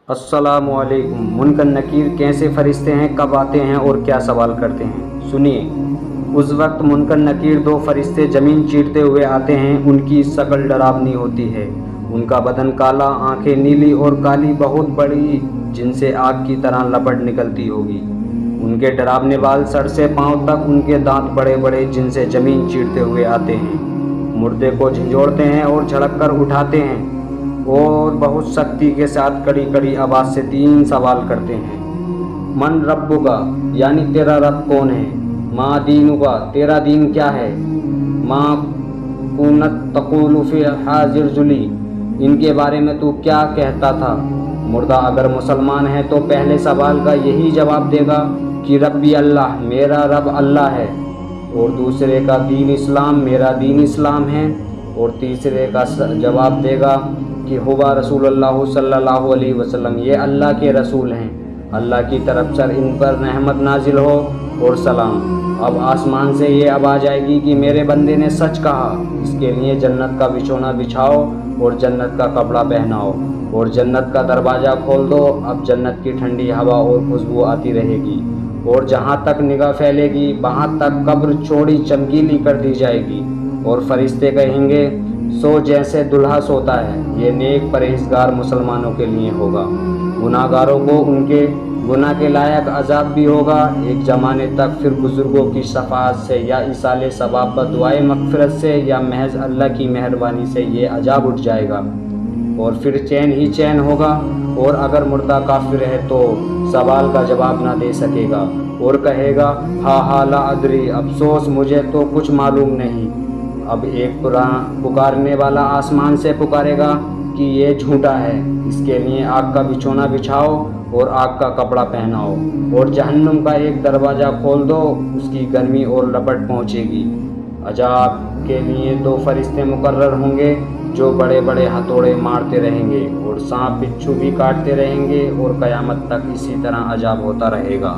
अस्सलामुअलैकुम। मुनकर नकीर कैसे फरिश्ते हैं, कब आते हैं और क्या सवाल करते हैं, सुनिए। उस वक्त मुनकर नकीर दो फरिश्ते ज़मीन चीरते हुए आते हैं। उनकी शक्ल डरावनी होती है। उनका बदन काला, आंखें नीली और काली, बहुत बड़ी, जिनसे आग की तरह लपट निकलती होगी। उनके डरावने बाल सर से पांव तक, उनके दांत बड़े बड़े, जिनसे ज़मीन चीरते हुए आते हैं। मुर्दे को झंझोड़ते हैं और झड़क कर उठाते हैं और बहुत सख्ती के साथ कड़ी कड़ी आवाज़ से 3 सवाल करते हैं। मन रब्बुका, यानी तेरा रब कौन है। माँ दीनुका, तेरा दीन क्या है। माँ कुनत तक़ूलु फ़ी हाज़िर जुली, इनके बारे में तू क्या कहता था। मुर्दा अगर मुसलमान है तो पहले सवाल का यही जवाब देगा कि रब्बी अल्लाह, मेरा रब अल्लाह है। और दूसरे का दीन इस्लाम, मेरा दीन इस्लाम है। और तीसरे का जवाब देगा कि हुवा रसूलुल्लाह सल्लल्लाहु अलैहि वसल्लम, ये अल्लाह के रसूल हैं, अल्लाह की तरफ से इन पर रहमत नाजिल हो और सलाम। अब आसमान से ये आवाज़ आएगी कि मेरे बंदे ने सच कहा, इसके लिए जन्नत का बिछोना बिछाओ और जन्नत का कपड़ा पहनाओ और जन्नत का दरवाज़ा खोल दो। अब जन्नत की ठंडी हवा और खुशबू आती रहेगी और जहाँ तक निगाह फैलेगी वहाँ तक कब्र चौड़ी चमकीली कर दी जाएगी। और फरिश्ते कहेंगे, सो जैसे दुल्हा सोता है। ये नेक परहेजगार मुसलमानों के लिए होगा। गुनाहगारों को उनके गुनाह के लायक अजाब भी होगा एक ज़माने तक। फिर बुज़ुर्गों की शफाअत से या इसाले सवाब व दुआए मग़फ़िरत से या महज अल्लाह की मेहरबानी से ये अजाब उठ जाएगा और फिर चैन ही चैन होगा। और अगर मुर्दा काफिर है तो सवाल का जवाब ना दे सकेगा और कहेगा, हा ला अदरी, अफसोस मुझे तो कुछ मालूम नहीं। अब एक पुकारने वाला आसमान से पुकारेगा कि ये झूठा है, इसके लिए आग का बिछोना बिछाओ और आग का कपड़ा पहनाओ और जहन्नुम का एक दरवाज़ा खोल दो, उसकी गर्मी और लपट पहुँचेगी। अजाब के लिए 2 फरिश्ते मुकर्रर होंगे जो बड़े बड़े हथौड़े मारते रहेंगे और सांप बिच्छू भी काटते रहेंगे और क़यामत तक इसी तरह अजाब होता रहेगा।